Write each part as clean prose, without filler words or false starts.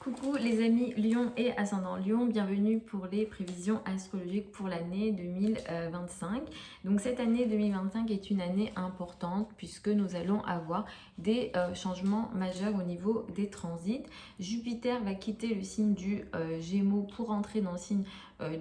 Coucou les amis Lion et ascendant Lion, bienvenue pour les prévisions astrologiques pour l'année 2025. Donc cette année 2025 est une année importante puisque nous allons avoir des changements majeurs au niveau des transits. Jupiter va quitter le signe du Gémeaux pour entrer dans le signe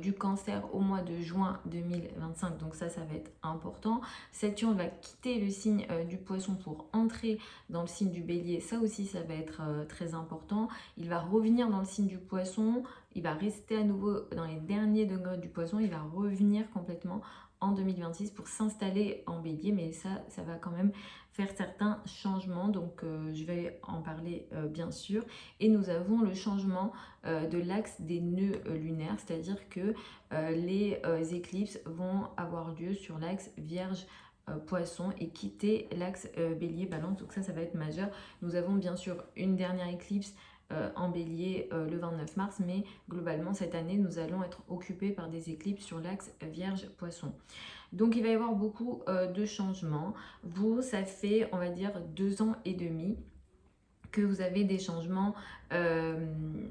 du Cancer au mois de juin 2025, donc ça va être important. Saturne va quitter le signe du Poisson pour entrer dans le signe du Bélier, ça aussi ça va être très important. Il va revenir dans le signe du Poisson, il va rester à nouveau dans les derniers degrés du Poisson, il va revenir complètement en 2026 pour s'installer en Bélier, mais ça va quand même faire certains changements, donc je vais en parler bien sûr. Et nous avons le changement de l'axe des nœuds lunaires, c'est-à-dire que les éclipses vont avoir lieu sur l'axe Vierge Poisson et quitter l'axe Bélier Balance, donc ça va être majeur. Nous avons bien sûr une dernière éclipse en Bélier le 29 mars, mais globalement cette année nous allons être occupés par des éclipses sur l'axe Vierge Poisson. Donc il va y avoir beaucoup de changements. Vous, ça fait on va dire 2 ans et demi que vous avez des changements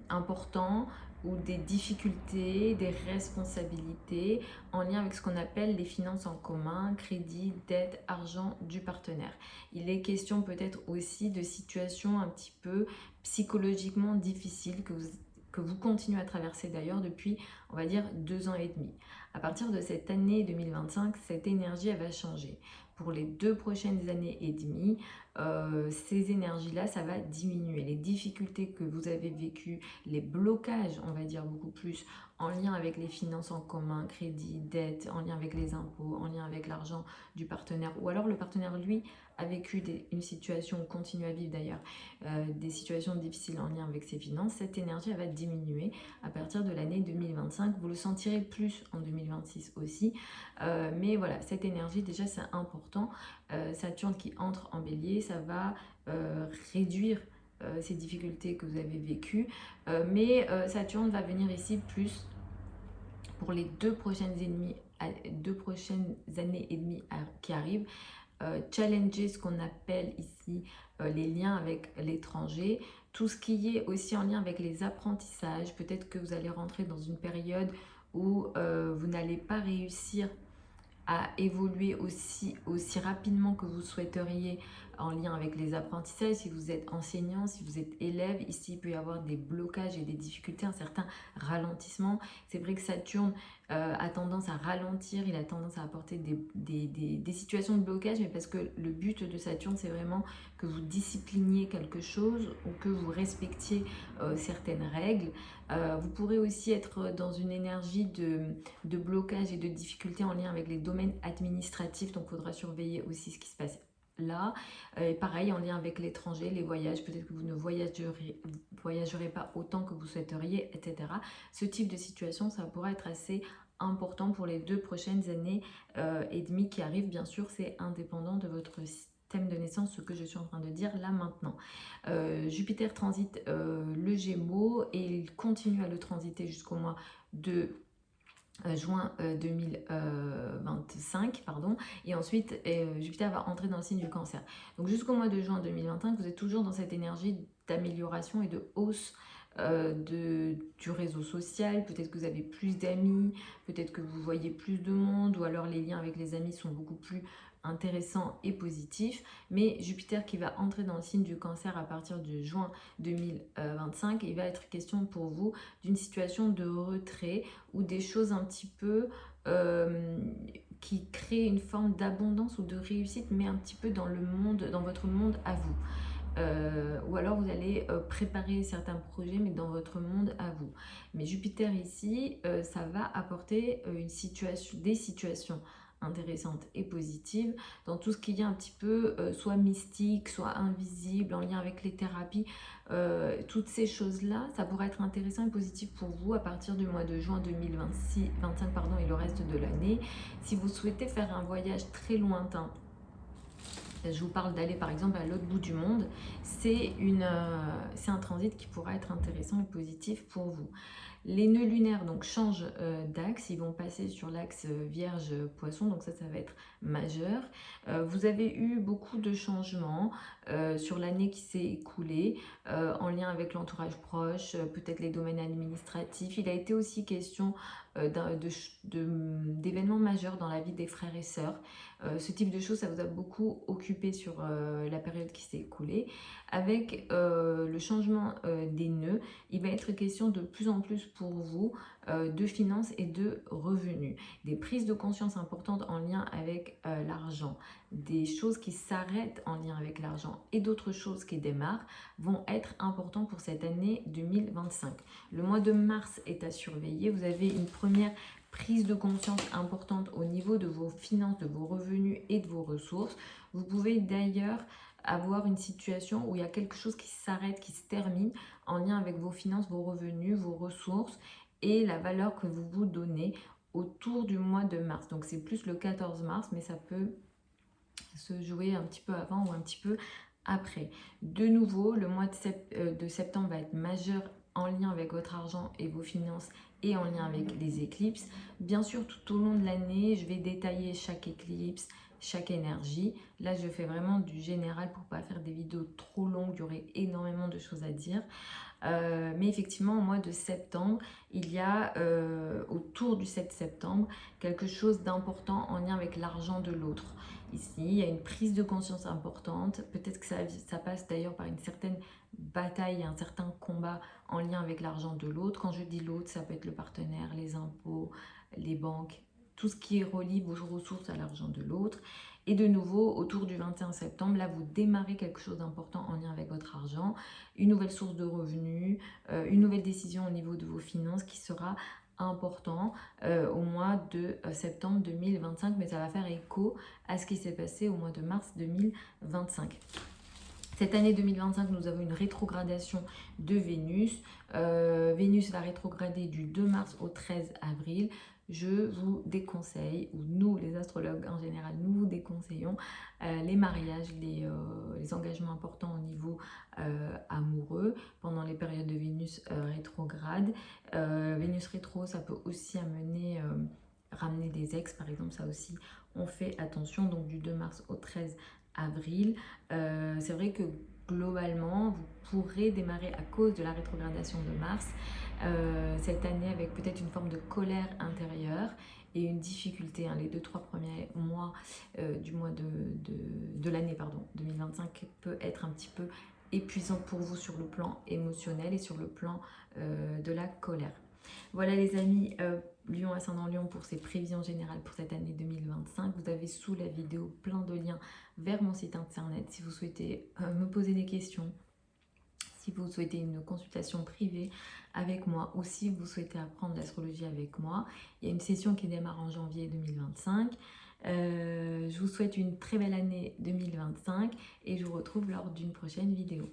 importants ou des difficultés, des responsabilités en lien avec ce qu'on appelle les finances en commun, crédit, dette, argent du partenaire. Il est question peut-être aussi de situations un petit peu psychologiquement difficiles que vous continuez à traverser d'ailleurs depuis, on va dire, 2 ans et demi. À partir de cette année 2025, cette énergie, elle va changer. Pour les 2 prochaines années et demie, ces énergies-là, ça va diminuer. Les difficultés que vous avez vécues, les blocages, on va dire beaucoup plus, en lien avec les finances en commun, crédit, dette, en lien avec les impôts, en lien avec l'argent du partenaire, ou alors le partenaire, lui, a vécu une situation, ou continue à vivre d'ailleurs, des situations difficiles en lien avec ses finances, cette énergie, elle va diminuer à partir de l'année 2025. Vous le sentirez plus en 2026 aussi, mais voilà, cette énergie, déjà, c'est important. Saturne qui entre en Bélier, ça va réduire ces difficultés que vous avez vécues, mais Saturne va venir ici plus pour les 2 prochaines années et demie qui arrivent, challenger ce qu'on appelle ici les liens avec l'étranger, tout ce qui est aussi en lien avec les apprentissages. Peut-être que vous allez rentrer dans une période où vous n'allez pas réussir à évoluer aussi rapidement que vous souhaiteriez en lien avec les apprentissages. Si vous êtes enseignant, si vous êtes élève, ici il peut y avoir des blocages et des difficultés, un certain ralentissement. C'est vrai que Saturne a tendance à ralentir, il a tendance à apporter des situations de blocage, mais parce que le but de Saturne, c'est vraiment que vous discipliniez quelque chose ou que vous respectiez certaines règles. Vous pourrez aussi être dans une énergie de blocage et de difficulté en lien avec les domaines administratifs, donc il faudra surveiller aussi ce qui se passe là. Pareil, en lien avec l'étranger, les voyages, peut-être que vous ne voyagerez pas autant que vous souhaiteriez, etc. Ce type de situation, ça pourra être assez important pour les 2 prochaines années et demie qui arrivent. Bien sûr, c'est indépendant de votre thème de naissance, ce que je suis en train de dire là maintenant. Jupiter transite le Gémeaux et il continue à le transiter jusqu'au mois de juin 2025, pardon, et ensuite Jupiter va entrer dans le signe du Cancer. Donc jusqu'au mois de juin 2025, vous êtes toujours dans cette énergie d'amélioration et de hausse du réseau social. Peut-être que vous avez plus d'amis, peut-être que vous voyez plus de monde, ou alors les liens avec les amis sont beaucoup plus intéressants et positifs. Mais Jupiter qui va entrer dans le signe du Cancer à partir de juin 2025, il va être question pour vous d'une situation de retrait ou des choses un petit peu qui créent une forme d'abondance ou de réussite, mais un petit peu dans le monde, dans votre monde à vous. Ou alors vous allez préparer certains projets, mais dans votre monde à vous. Mais Jupiter ici, ça va apporter des situations intéressantes et positives dans tout ce qui est un petit peu soit mystique, soit invisible, en lien avec les thérapies. Toutes ces choses-là, ça pourrait être intéressant et positif pour vous à partir du mois de juin 2025 pardon, et le reste de l'année. Si vous souhaitez faire un voyage très lointain, je vous parle d'aller par exemple à l'autre bout du monde, c'est un transit qui pourra être intéressant et positif pour vous. Les nœuds lunaires donc changent d'axe, ils vont passer sur l'axe Vierge-Poisson, donc ça va être majeur. Vous avez eu beaucoup de changements sur l'année qui s'est écoulée, en lien avec l'entourage proche, peut-être les domaines administratifs. Il a été aussi question d'événements majeurs dans la vie des frères et sœurs. Ce type de choses, ça vous a beaucoup occupé sur la période qui s'est écoulée. Avec le changement des nœuds, il va être question de plus en plus pour vous de finances et de revenus. Des prises de conscience importantes en lien avec l'argent, des choses qui s'arrêtent en lien avec l'argent et d'autres choses qui démarrent vont être importantes pour cette année 2025. Le mois de mars est à surveiller. Vous avez une première prise de conscience importante au niveau de vos finances, de vos revenus et de vos ressources. Vous pouvez d'ailleurs avoir une situation où il y a quelque chose qui s'arrête, qui se termine en lien avec vos finances, vos revenus, vos ressources et la valeur que vous vous donnez autour du mois de mars. Donc c'est plus le 14 mars, mais ça peut se jouer un petit peu avant ou un petit peu après. De nouveau, le mois de septembre va être majeur en lien avec votre argent et vos finances et en lien avec les éclipses. Bien sûr, tout au long de l'année, je vais détailler chaque éclipse, chaque énergie. Là, je fais vraiment du général pour pas faire des vidéos trop longues, il y aurait énormément de choses à dire. Mais effectivement, au mois de septembre, il y a autour du 7 septembre quelque chose d'important en lien avec l'argent de l'autre. Ici, il y a une prise de conscience importante. Peut-être que ça passe d'ailleurs par une certaine bataille, un certain combat en lien avec l'argent de l'autre. Quand je dis l'autre, ça peut être le partenaire, les impôts, les banques, tout ce qui relie vos ressources à l'argent de l'autre. Et de nouveau, autour du 21 septembre, là, vous démarrez quelque chose d'important en lien avec votre argent, une nouvelle source de revenus, une nouvelle décision au niveau de vos finances qui sera important au mois de septembre 2025, mais ça va faire écho à ce qui s'est passé au mois de mars 2025. Cette année 2025, nous avons une rétrogradation de Vénus. Vénus va rétrograder du 2 mars au 13 avril. Je vous déconseille, ou nous les astrologues en général, nous vous déconseillons les mariages, les engagements importants au niveau amoureux pendant les périodes de Vénus rétrograde. Vénus rétro, ça peut aussi ramener des ex, par exemple, ça aussi, on fait attention, donc du 2 mars au 13 avril. C'est vrai que globalement, vous pourrez démarrer à cause de la rétrogradation de Mars cette année avec peut-être une forme de colère intérieure et une difficulté. Les 2-3 premiers mois du mois de l'année 2025 peut être un petit peu épuisant pour vous sur le plan émotionnel et sur le plan de la colère. Voilà les amis, Lion ascendant Lion pour ces prévisions générales pour cette année 2025. Vous avez sous la vidéo plein de liens vers mon site internet si vous souhaitez me poser des questions, si vous souhaitez une consultation privée avec moi ou si vous souhaitez apprendre l'astrologie avec moi. Il y a une session qui démarre en janvier 2025. Je vous souhaite une très belle année 2025 et je vous retrouve lors d'une prochaine vidéo.